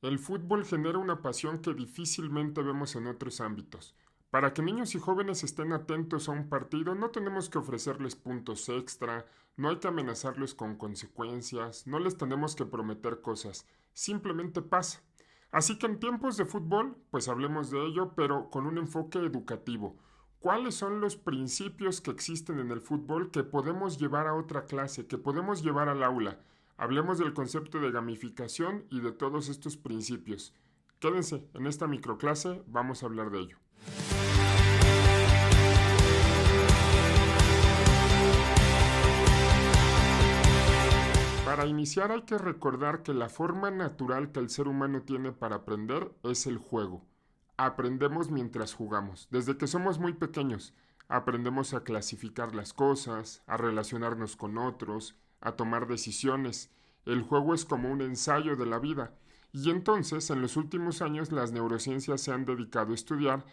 El fútbol genera una pasión que difícilmente vemos en otros ámbitos. Para que niños y jóvenes estén atentos a un partido, no tenemos que ofrecerles puntos extra, no hay que amenazarlos con consecuencias, no les tenemos que prometer cosas, simplemente pasa. Así que en tiempos de fútbol, pues hablemos de ello, pero con un enfoque educativo. ¿Cuáles son los principios que existen en el fútbol que podemos llevar a otra clase, que podemos llevar al aula? Hablemos del concepto de gamificación y de todos estos principios. Quédense, en esta microclase vamos a hablar de ello. Para iniciar hay que recordar que la forma natural que el ser humano tiene para aprender es el juego. Aprendemos mientras jugamos, desde que somos muy pequeños. Aprendemos a clasificar las cosas, a relacionarnos con otros, a tomar decisiones. El juego es como un ensayo de la vida. Y entonces, en los últimos años, las neurociencias se han dedicado a estudiar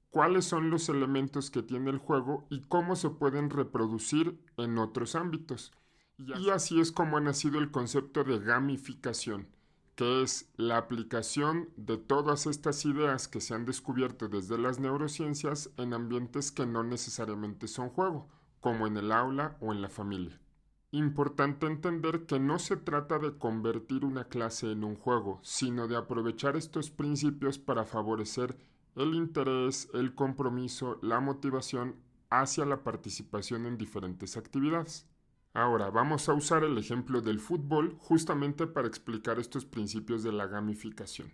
cuáles son los elementos que tiene el juego y cómo se pueden reproducir en otros ámbitos. Y así es como ha nacido el concepto de gamificación, que es la aplicación de todas estas ideas que se han descubierto desde las neurociencias en ambientes que no necesariamente son juego, como en el aula o en la familia. Importante entender que no se trata de convertir una clase en un juego, sino de aprovechar estos principios para favorecer el interés, el compromiso, la motivación hacia la participación en diferentes actividades. Ahora vamos a usar el ejemplo del fútbol justamente para explicar estos principios de la gamificación.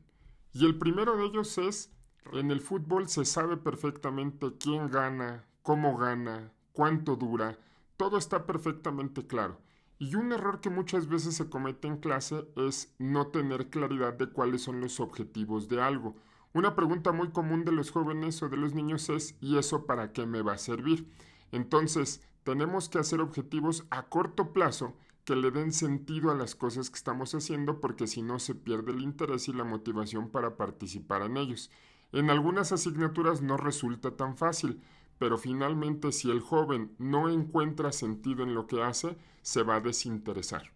Y el primero de ellos es, en el fútbol se sabe perfectamente quién gana, cuánto dura, todo está perfectamente claro. Y un error que muchas veces se comete en clase es no tener claridad de cuáles son los objetivos de algo. Una pregunta muy común de los jóvenes o de los niños es ¿y eso para qué me va a servir? Entonces, tenemos que hacer objetivos a corto plazo que le den sentido a las cosas que estamos haciendo porque si no se pierde el interés y la motivación para participar en ellos. En algunas asignaturas no resulta tan fácil, pero finalmente si el joven no encuentra sentido en lo que hace, se va a desinteresar.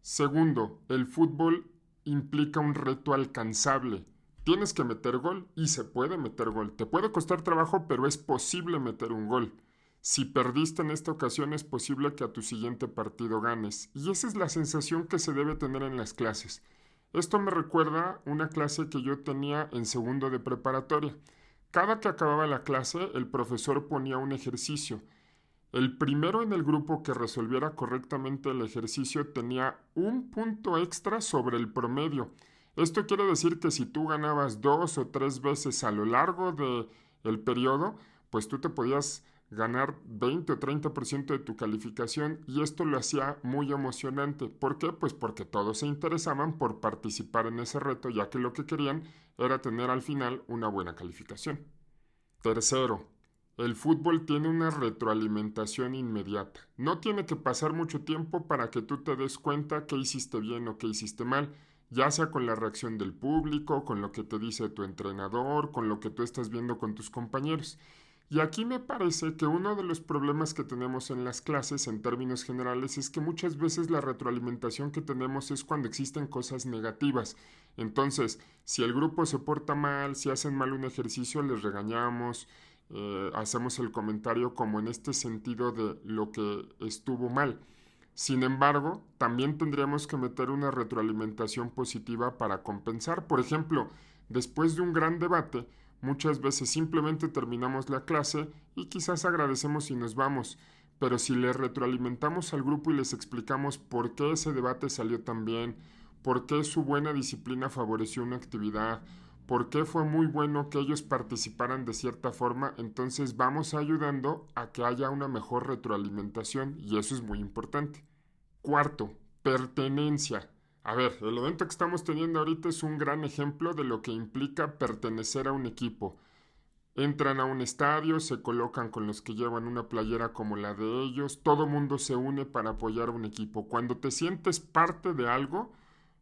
Segundo, el fútbol implica un reto alcanzable. Tienes que meter gol y se puede meter gol. Te puede costar trabajo, pero es posible meter un gol. Si perdiste en esta ocasión es posible que a tu siguiente partido ganes. Y esa es la sensación que se debe tener en las clases. Esto me recuerda una clase que yo tenía en segundo de preparatoria. Cada que acababa la clase, el profesor ponía un ejercicio. El primero en el grupo que resolviera correctamente el ejercicio tenía un punto extra sobre el promedio. Esto quiere decir que si tú ganabas 2 o 3 veces a lo largo del periodo, pues tú te podías ganar 20 o 30% de tu calificación y esto lo hacía muy emocionante. ¿Por qué? Pues porque todos se interesaban por participar en ese reto, ya que lo que querían era tener al final una buena calificación. Tercero, el fútbol tiene una retroalimentación inmediata. No tiene que pasar mucho tiempo para que tú te des cuenta qué hiciste bien o qué hiciste mal, ya sea con la reacción del público, con lo que te dice tu entrenador, con lo que tú estás viendo con tus compañeros. Y aquí me parece que uno de los problemas que tenemos en las clases en términos generales es que muchas veces la retroalimentación que tenemos es cuando existen cosas negativas. Entonces, si el grupo se porta mal, si hacen mal un ejercicio, les regañamos, hacemos el comentario como en este sentido de lo que estuvo mal. Sin embargo, también tendríamos que meter una retroalimentación positiva para compensar. Por ejemplo, después de un gran debate, muchas veces simplemente terminamos la clase y quizás agradecemos y nos vamos, pero si le retroalimentamos al grupo y les explicamos por qué ese debate salió tan bien, por qué su buena disciplina favoreció una actividad, por qué fue muy bueno que ellos participaran de cierta forma, entonces vamos ayudando a que haya una mejor retroalimentación y eso es muy importante. Cuarto, pertenencia. A ver, el evento que estamos teniendo ahorita es un gran ejemplo de lo que implica pertenecer a un equipo. Entran a un estadio, se colocan con los que llevan una playera como la de ellos, todo mundo se une para apoyar a un equipo. Cuando te sientes parte de algo,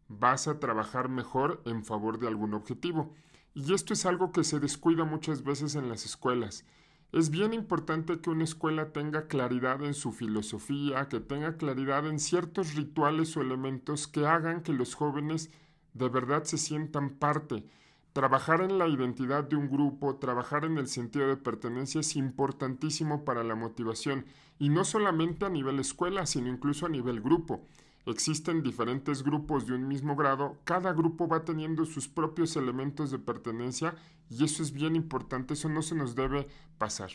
vas a trabajar mejor en favor de algún objetivo. Y esto es algo que se descuida muchas veces en las escuelas. Es bien importante que una escuela tenga claridad en su filosofía, que tenga claridad en ciertos rituales o elementos que hagan que los jóvenes de verdad se sientan parte. Trabajar en la identidad de un grupo, trabajar en el sentido de pertenencia es importantísimo para la motivación, y no solamente a nivel escuela, sino incluso a nivel grupo. Existen diferentes grupos de un mismo grado, cada grupo va teniendo sus propios elementos de pertenencia y eso es bien importante, eso no se nos debe pasar.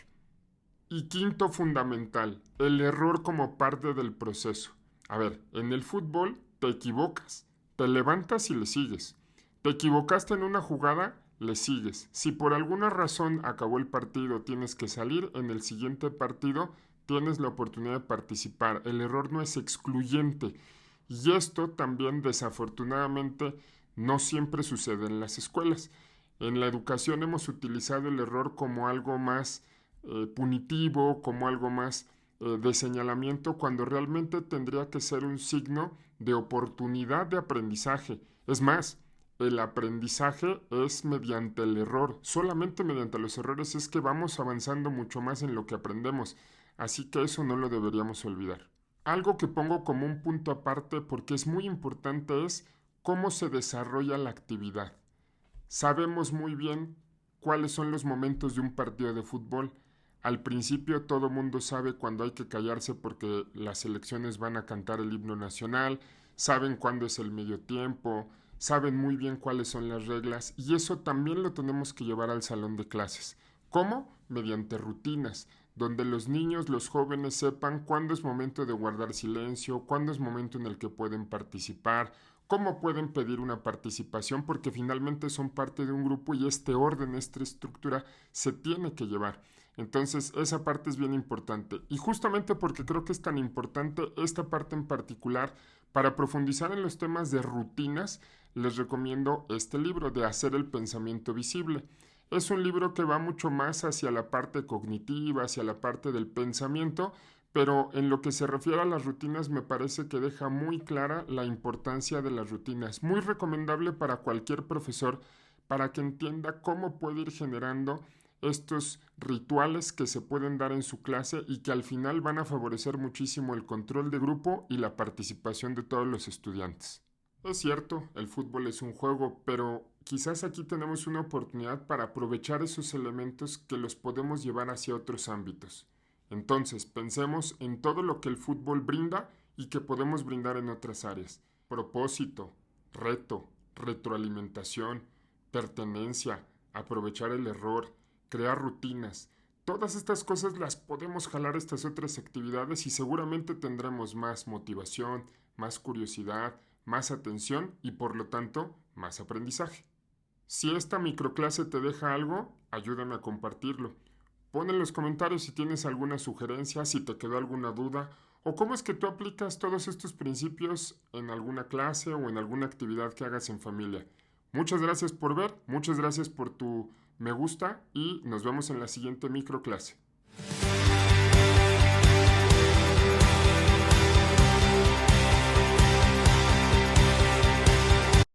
Y quinto fundamental, el error como parte del proceso. A ver, en el fútbol te equivocas, te levantas y le sigues. Te equivocaste en una jugada, le sigues. Si por alguna razón acabó el partido, tienes que salir, en el siguiente partido tienes la oportunidad de participar. El error no es excluyente. Y esto también desafortunadamente no siempre sucede en las escuelas. En la educación hemos utilizado el error como algo más punitivo, como algo más de señalamiento, cuando realmente tendría que ser un signo de oportunidad de aprendizaje. Es más, el aprendizaje es mediante el error. Solamente mediante los errores es que vamos avanzando mucho más en lo que aprendemos. Así que eso no lo deberíamos olvidar. Algo que pongo como un punto aparte porque es muy importante es cómo se desarrolla la actividad. Sabemos muy bien cuáles son los momentos de un partido de fútbol. Al principio todo mundo sabe cuándo hay que callarse porque las selecciones van a cantar el himno nacional, saben cuándo es el medio tiempo, saben muy bien cuáles son las reglas y eso también lo tenemos que llevar al salón de clases. ¿Cómo? Mediante rutinas, donde los niños, los jóvenes sepan cuándo es momento de guardar silencio, cuándo es momento en el que pueden participar, cómo pueden pedir una participación, porque finalmente son parte de un grupo y este orden, esta estructura se tiene que llevar. Entonces, esa parte es bien importante. Y justamente porque creo que es tan importante esta parte en particular, para profundizar en los temas de rutinas, les recomiendo este libro de Hacer el pensamiento visible. Es un libro que va mucho más hacia la parte cognitiva, hacia la parte del pensamiento, pero en lo que se refiere a las rutinas me parece que deja muy clara la importancia de las rutinas. Muy recomendable para cualquier profesor para que entienda cómo puede ir generando estos rituales que se pueden dar en su clase y que al final van a favorecer muchísimo el control de grupo y la participación de todos los estudiantes. Es cierto, el fútbol es un juego, pero quizás aquí tenemos una oportunidad para aprovechar esos elementos que los podemos llevar hacia otros ámbitos. Entonces, pensemos en todo lo que el fútbol brinda y que podemos brindar en otras áreas. Propósito, reto, retroalimentación, pertenencia, aprovechar el error, crear rutinas. Todas estas cosas las podemos jalar a estas otras actividades y seguramente tendremos más motivación, más curiosidad, más atención y por lo tanto más aprendizaje. Si esta microclase te deja algo, ayúdame a compartirlo. Pon en los comentarios si tienes alguna sugerencia, si te quedó alguna duda o cómo es que tú aplicas todos estos principios en alguna clase o en alguna actividad que hagas en familia. Muchas gracias por ver, muchas gracias por tu me gusta y nos vemos en la siguiente microclase.